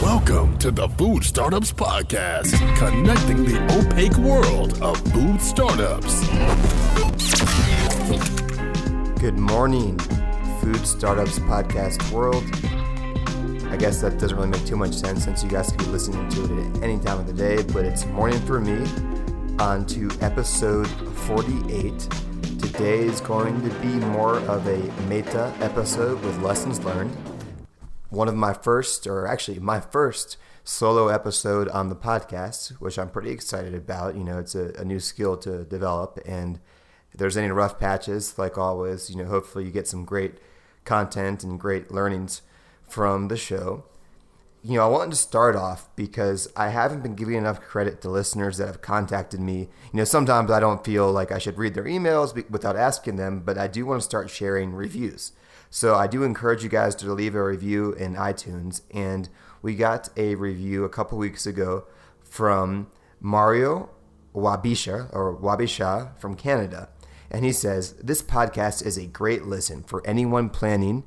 Welcome to the Food Startups Podcast, connecting the opaque world of food startups. Good morning, Food Startups Podcast world. I guess that doesn't really make too much sense since you guys can be listening to it at any time of the day, but it's morning for me. On to episode 48. Today is going to be more of a meta episode with lessons learned. One of my first solo episode on the podcast, which I'm pretty excited about. You know, it's a new skill to develop, and if there's any rough patches, like always, you know, hopefully you get some great content and great learnings from the show. You know, I wanted to start off because I haven't been giving enough credit to listeners that have contacted me. You know, sometimes I don't feel like I should read their emails without asking them, but I do want to start sharing reviews. So I do encourage you guys to leave a review in iTunes. And we got a review a couple weeks ago from Mario Wabisha from Canada. And he says, "This podcast is a great listen for anyone planning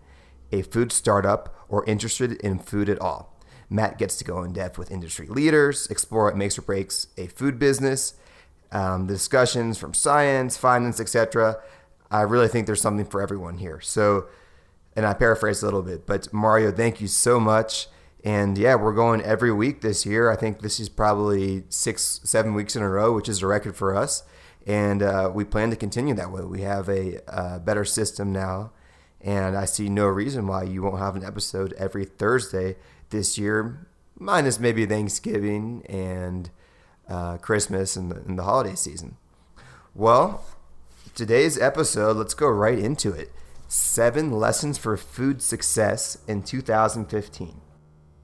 a food startup or interested in food at all. Matt gets to go in depth with industry leaders, explore what makes or breaks a food business, the discussions from science, finance, etc. I really think there's something for everyone here." So, and I paraphrase a little bit, but Mario, thank you so much. And yeah, we're going every week this year. I think this is probably 6-7 weeks in a row, which is a record for us. And we plan to continue that way. We have a better system now, and I see no reason why you won't have an episode every Thursday this year, minus maybe Thanksgiving and Christmas and the holiday season. Well, today's episode, let's go right into it. 7 lessons for food success in 2015.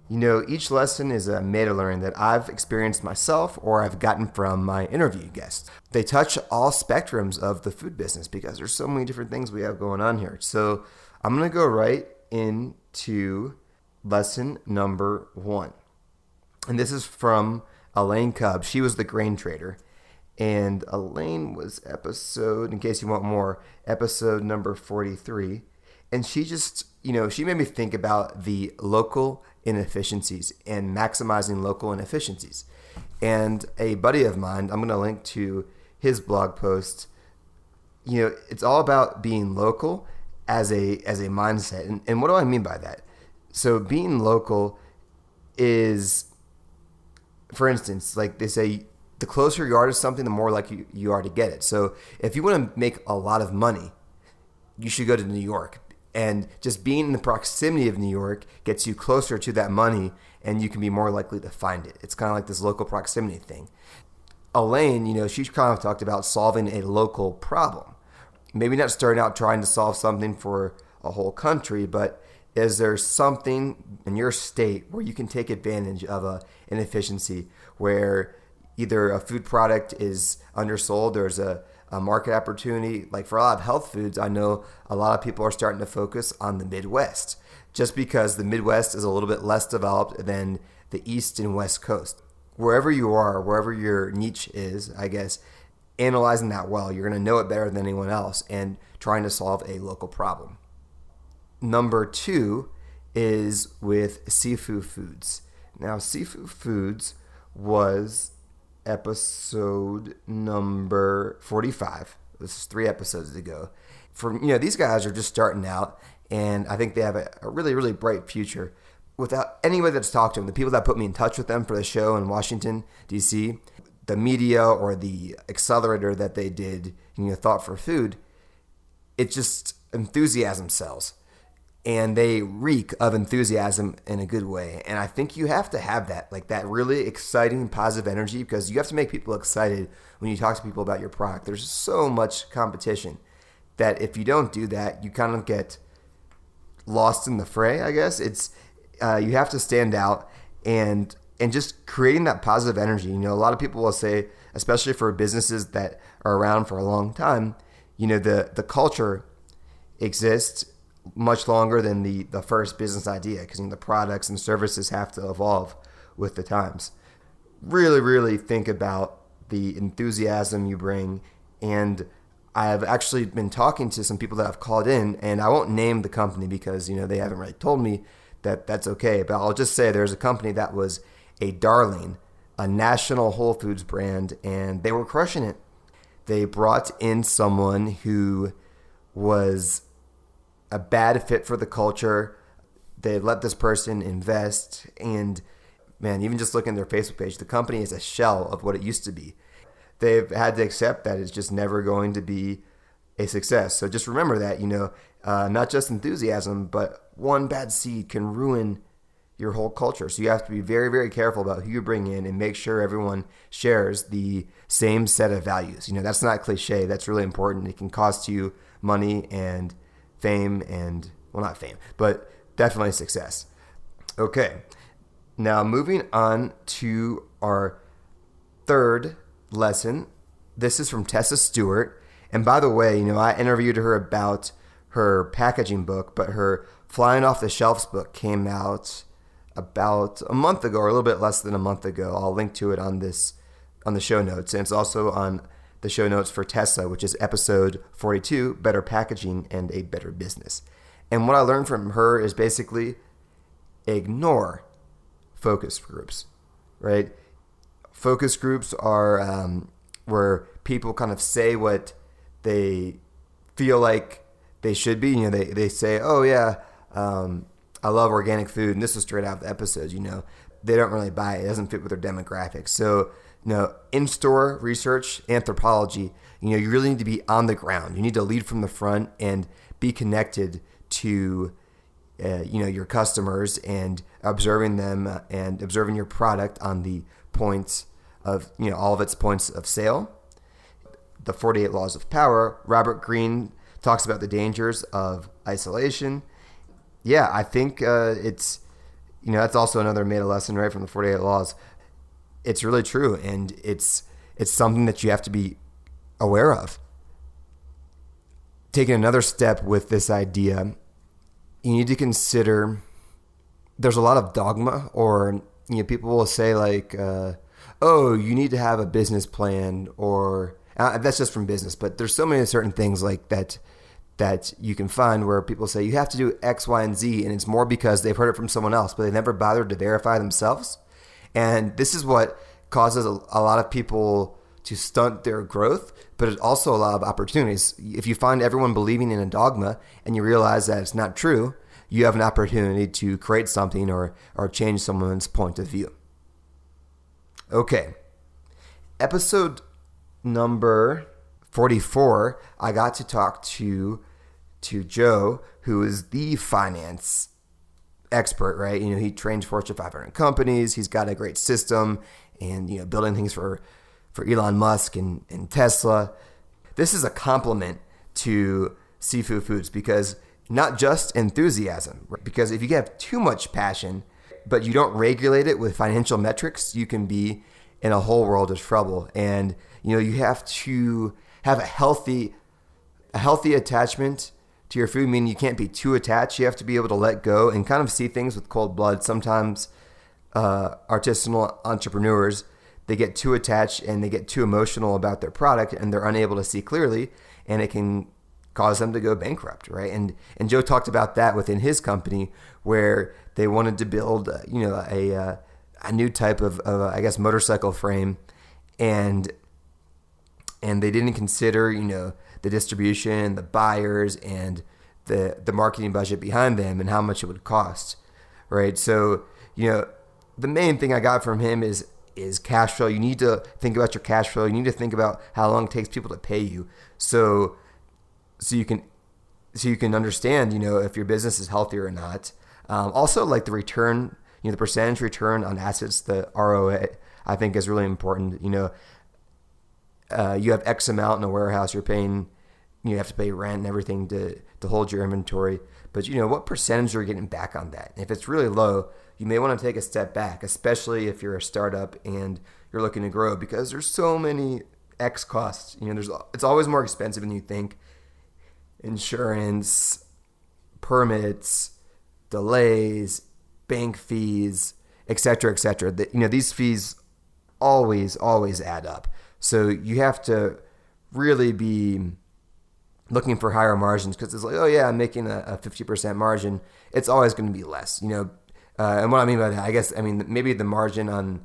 You know, each lesson is a meta-learning that I've experienced myself or I've gotten from my interview guests. They touch all spectrums of the food business because there's so many different things we have going on here. So I'm going to go right into lesson number 1. And this is from Elaine Cubb. She was the grain trader. And Elaine was episode, in case you want more, episode number 43. And she just, you know, she made me think about the local inefficiencies and maximizing local inefficiencies. And a buddy of mine, I'm going to link to his blog post. You know, it's all about being local as a mindset. And what do I mean by that? So being local is, for instance, like they say, the closer you are to something, the more likely you are to get it. So if you want to make a lot of money, you should go to New York. And just being in the proximity of New York gets you closer to that money, and you can be more likely to find it. It's kind of like this local proximity thing. Elaine, you know, she kind of talked about solving a local problem. Maybe not starting out trying to solve something for a whole country, but is there something in your state where you can take advantage of an inefficiency where either a food product is undersold, there's a market opportunity. Like for a lot of health foods, I know a lot of people are starting to focus on the Midwest just because the Midwest is a little bit less developed than the East and West Coast. Wherever you are, wherever your niche is, I guess, analyzing that well, you're going to know it better than anyone else and trying to solve a local problem. Number 2 is with Seafood Foods. Now, Seafood Foods was episode number 45. This is 3 episodes ago. These guys are just starting out, and I think they have a really, really bright future. Without anybody that's talked to them, the people that put me in touch with them for the show in Washington, D.C., the media or the accelerator that they did, Thought for Food, it's just enthusiasm sells. And they reek of enthusiasm in a good way. And I think you have to have that, like that really exciting, positive energy, because you have to make people excited when you talk to people about your product. There's so much competition that if you don't do that, you kind of get lost in the fray, I guess. It's you have to stand out and just creating that positive energy. A lot of people will say, especially for businesses that are around for a long time, the culture exists much longer than the first business idea, because the products and services have to evolve with the times. Really, really think about the enthusiasm you bring. And I've actually been talking to some people that have called in, and I won't name the company because, they haven't really told me that's okay. But I'll just say there's a company that was a darling, a national Whole Foods brand, and they were crushing it. They brought in someone who was a bad fit for the culture. They let this person invest, and man, even just looking at their Facebook page, the company is a shell of what it used to be. They've had to accept that it's just never going to be a success. So just remember that, not just enthusiasm, but one bad seed can ruin your whole culture. So you have to be very, very careful about who you bring in and make sure everyone shares the same set of values. That's not cliche. That's really important. It can cost you money and fame and, well, not fame, but definitely success. Okay. Now moving on to our third lesson. This is from Tessa Stewart. And by the way, I interviewed her about her packaging book, but her Flying Off the Shelves book came out about a month ago, or a little bit less than a month ago. I'll link to it on the show notes. And it's also on the show notes for Tessa, which is episode 42, Better Packaging and a Better Business. And what I learned from her is basically ignore focus groups, right? Focus groups are where people kind of say what they feel like they should be. They say, oh yeah, I love organic food, and this is straight out of the episodes. They don't really buy it. It doesn't fit with their demographics. So, in-store research, anthropology, you really need to be on the ground. You need to lead from the front and be connected to, your customers and observing them and observing your product on the points of, all of its points of sale. The 48 Laws of Power. Robert Greene talks about the dangers of isolation. Yeah, I think it's, that's also another meta lesson, right, from the 48 Laws. It's really true, and it's something that you have to be aware of. Taking another step with this idea, you need to consider there's a lot of dogma, or people will say like, oh, you need to have a business plan, or that's just from business, but there's so many certain things like that you can find where people say you have to do X, Y, and Z, and it's more because they've heard it from someone else, but they never bothered to verify themselves. And this is what causes a lot of people to stunt their growth, but it's also a lot of opportunities. If you find everyone believing in a dogma and you realize that it's not true, you have an opportunity to create something or change someone's point of view. Okay. Episode number 44, I got to talk to Joe, who is the finance expert, right? He trains Fortune 500 companies. He's got a great system and, building things for Elon Musk and Tesla. This is a compliment to Seafood Foods because not just enthusiasm, right? Because if you have too much passion, but you don't regulate it with financial metrics, you can be in a whole world of trouble. And, you have to have a healthy attachment to your food, meaning you can't be too attached. You have to be able to let go and kind of see things with cold blood. Sometimes artisanal entrepreneurs, they get too attached and they get too emotional about their product and they're unable to see clearly, and it can cause them to go bankrupt, right? And Joe talked about that within his company where they wanted to build a new type of I guess motorcycle frame, and they didn't consider the distribution, the buyers, and the marketing budget behind them and how much it would cost, right? So the main thing I got from him is cash flow. You need to think about your cash flow. You need to think about how long it takes people to pay you, so you can understand if your business is healthy or not. Also, like the return, the percentage return on assets, the ROA, I think is really important. You have X amount in a warehouse, you're paying, you have to pay rent and everything to hold your inventory. But what percentage are you getting back on that? And if it's really low, you may want to take a step back, especially if you're a startup and you're looking to grow, because there's so many X costs. It's always more expensive than you think. Insurance, permits, delays, bank fees, etc., etc. These fees always add up. So you have to really be looking for higher margins because it's like, oh yeah, I'm making a 50% margin. It's always going to be less, and what I mean by that, I mean maybe the margin on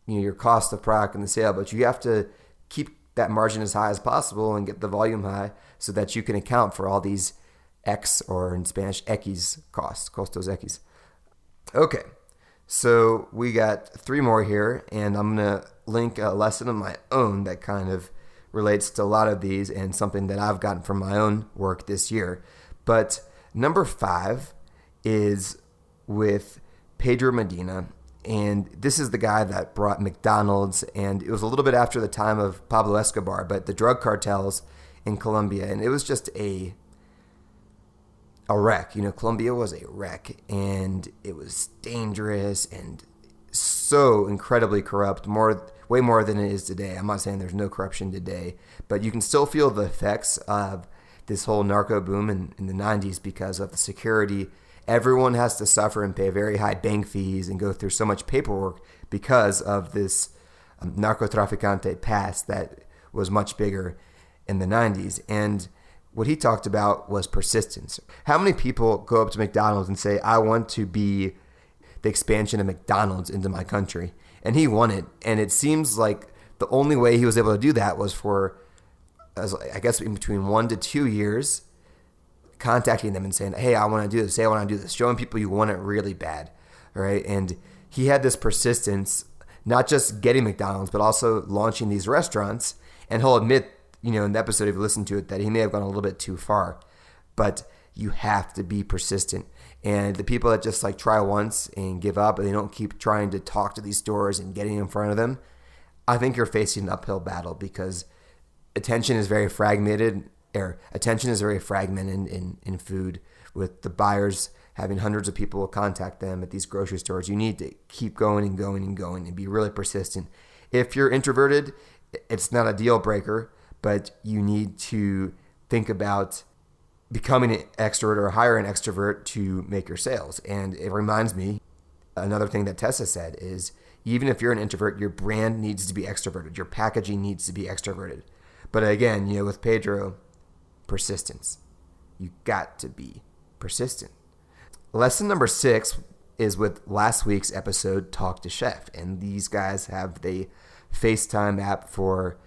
your cost of product and the sale, but you have to keep that margin as high as possible and get the volume high so that you can account for all these X, or in Spanish, X costs, costos X. Okay, so we got 3 more here, and I'm going to link a lesson of my own that kind of relates to a lot of these and something that I've gotten from my own work this year. But number 5 is with Pedro Medina, and this is the guy that brought McDonald's, and it was a little bit after the time of Pablo Escobar, but the drug cartels in Colombia, and it was just a wreck. Colombia was a wreck, and it was dangerous and so incredibly corrupt, way more than it is today. I'm not saying there's no corruption today, but you can still feel the effects of this whole narco boom in the 90s because of the security. Everyone has to suffer and pay very high bank fees and go through so much paperwork because of this narcotraficante past that was much bigger in the 90s. And what he talked about was persistence. How many people go up to McDonald's and say, I want to be the expansion of McDonald's into my country? And he won it. And it seems like the only way he was able to do that was for, I guess, in between 1 to 2 years, contacting them and saying, hey, I want to do this. Say I want to do this. Showing people you want it really bad. Right? And he had this persistence, not just getting McDonald's, but also launching these restaurants. And he'll admit, in the episode, if you listen to it, that he may have gone a little bit too far. But you have to be persistent. And the people that just try once and give up and they don't keep trying to talk to these stores and getting in front of them, I think you're facing an uphill battle because attention is very fragmented in food, with the buyers having hundreds of people contact them at these grocery stores. You need to keep going and going and going and be really persistent. If you're introverted, it's not a deal breaker, but you need to think about becoming an extrovert or hire an extrovert to make your sales. And it reminds me, another thing that Tessa said is, even if you're an introvert, your brand needs to be extroverted. Your packaging needs to be extroverted. But again, with Pedro, persistence. You got to be persistent. Lesson number 6 is with last week's episode, Talk to Chef. And these guys have the FaceTime app for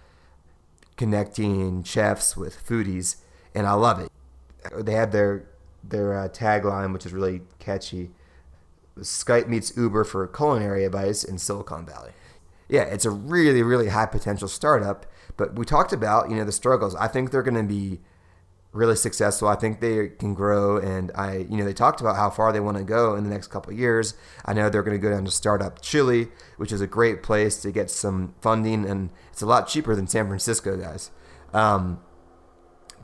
connecting chefs with foodies, and I love it. They have their tagline, which is really catchy. Skype meets Uber for culinary advice in Silicon Valley. Yeah, it's a really, really high potential startup, but we talked about, the struggles. I think they're going to be really successful. I think they can grow, and they talked about how far they want to go in the next couple of years. I know they're going to go down to Startup Chile, which is a great place to get some funding, and it's a lot cheaper than San Francisco, guys.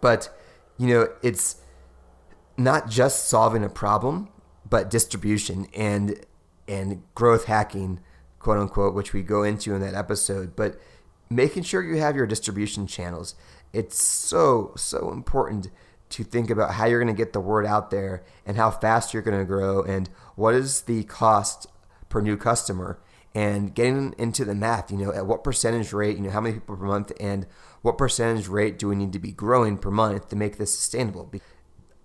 But it's not just solving a problem, but distribution and growth hacking, quote unquote, which we go into in that episode. But making sure you have your distribution channels. It's so, so important to think about how you're going to get the word out there and how fast you're going to grow and what is the cost per new customer, and getting into the math, at what percentage rate, how many people per month and what percentage rate do we need to be growing per month to make this sustainable.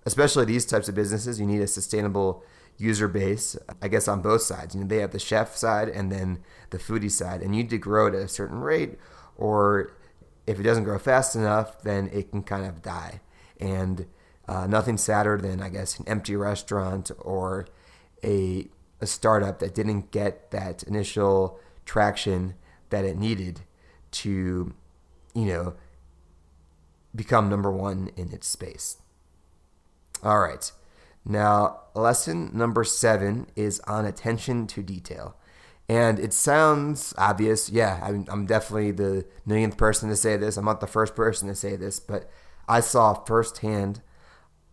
Especially these types of businesses, you need a sustainable user base, I guess, on both sides. They have the chef side and then the foodie side, and you need to grow at a certain rate, or if it doesn't grow fast enough, then it can kind of die. And nothing sadder than, I guess, an empty restaurant or a startup that didn't get that initial traction that it needed to, become number one in its space. All right. Now, lesson number 7 is on attention to detail. And it sounds obvious. Yeah, I'm definitely the millionth person to say this. I'm not the first person to say this, but I saw firsthand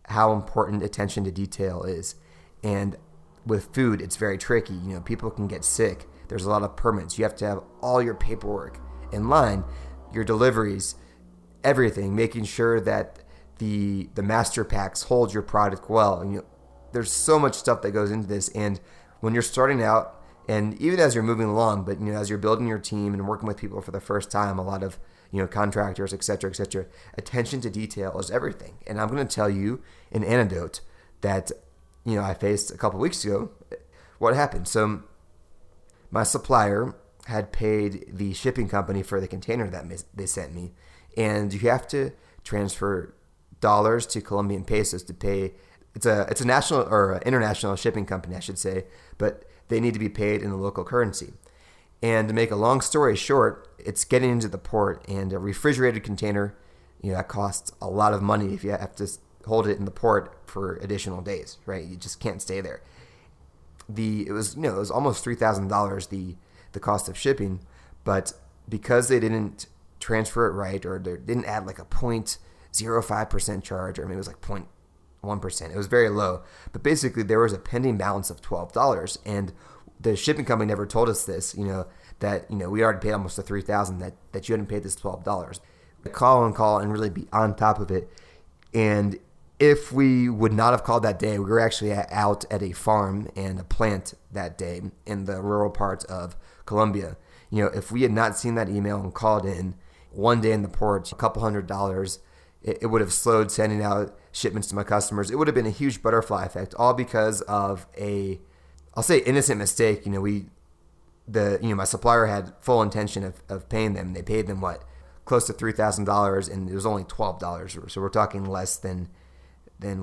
how important attention to detail is. And with food, it's very tricky. People can get sick. There's a lot of permits. You have to have all your paperwork in line, your deliveries, everything, making sure that the master packs hold your product well. And there's so much stuff that goes into this. And when you're starting out, And even as you're moving along, but as you're building your team and working with people for the first time, a lot of contractors, et cetera, attention to detail is everything. And I'm going to tell you an anecdote that I faced a couple weeks ago. What happened? So my supplier had paid the shipping company for the container that they sent me, and you have to transfer dollars to Colombian pesos to pay. It's a national or international shipping company, I should say, but they need to be paid in the local currency. And to make a long story short, it's getting into the port, and a refrigerated container, that costs a lot of money if you have to hold it in the port for additional days, right? You just can't stay there. It was almost $3,000 the cost of shipping, but because they didn't transfer it right, or they didn't add like a 0.05% charge, or maybe it was like 0.1%. It was very low, but basically there was a pending balance of $12, and the shipping company never told us this. That we already paid almost the $3,000 that you hadn't paid this $12. Call and really be on top of it. And if we would not have called that day, we were actually out at a farm and a plant that day in the rural parts of Colombia. If we had not seen that email and called in one day in the port, a couple $100, it would have slowed sending out shipments to my customers. It would have been a huge butterfly effect, all because of I'll say innocent mistake. My supplier had full intention of paying them. They paid them close to $3,000, and it was only $12. So we're talking less than 1%. Way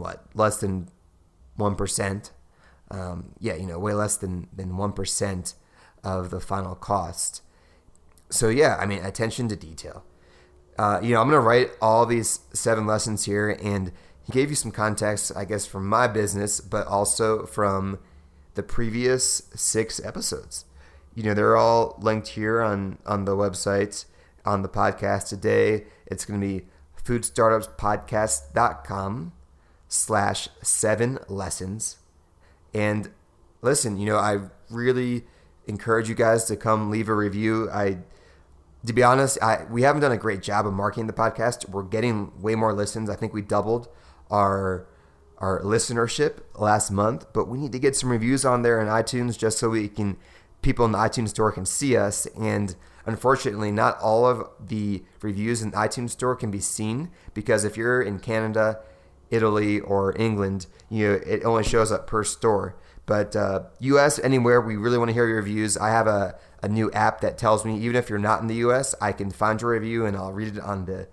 less than 1% of the final cost. So attention to detail. I'm going to write all these 7 lessons here, and he gave you some context, I guess, from my business, but also from the previous 6 episodes. They're all linked here on the website, on the podcast today. It's going to be foodstartupspodcast.com/7 lessons. And listen, I really encourage you guys to come leave a review. To be honest, we haven't done a great job of marketing the podcast. We're getting way more listens. I think we doubled our listenership last month, but we need to get some reviews on there in iTunes just so people in the iTunes store can see us. And unfortunately, not all of the reviews in the iTunes store can be seen, because if you're in Canada, Italy, or England, it only shows up per store. But US, anywhere, we really want to hear your reviews. I have a new app that tells me, even if you're not in the US, I can find your review and I'll read it on the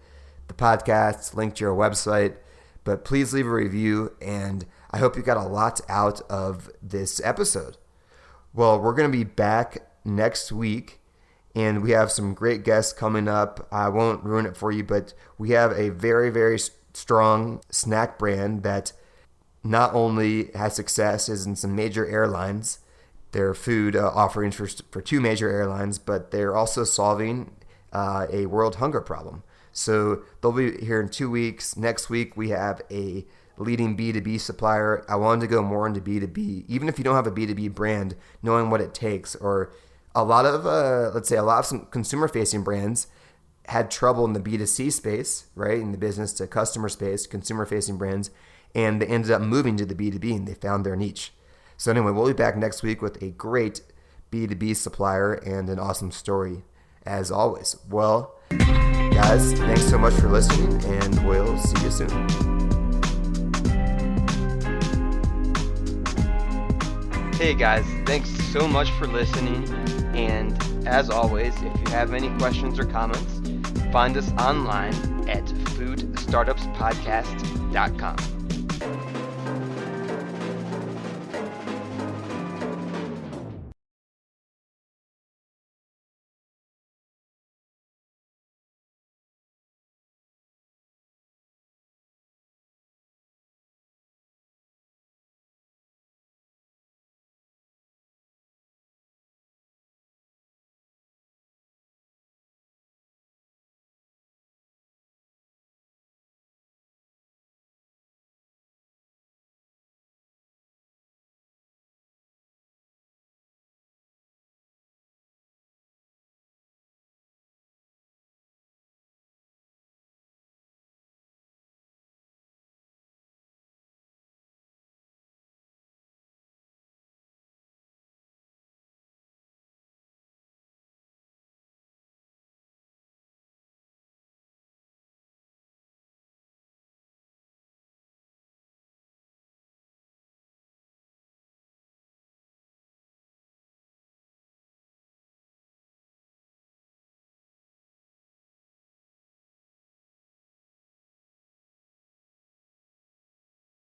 podcast, link to your website. But please leave a review, and I hope you got a lot out of this episode. Well, we're going to be back next week, and we have some great guests coming up. I won't ruin it for you, but we have a very, very strong snack brand that not only has successes in some major airlines, their food offerings for 2 major airlines, but they're also solving a world hunger problem. So they'll be here in 2 weeks. Next week, we have a leading B2B supplier. I wanted to go more into B2B. Even if you don't have a B2B brand, knowing what it takes, or a lot of some consumer-facing brands had trouble in the B2C space, right? In the business to customer space, consumer-facing brands, and they ended up moving to the B2B, and they found their niche. So anyway, we'll be back next week with a great B2B supplier and an awesome story, as always. Well, guys, thanks so much for listening, and we'll see you soon. Hey guys, thanks so much for listening, and as always, if you have any questions or comments, find us online at foodstartupspodcast.com.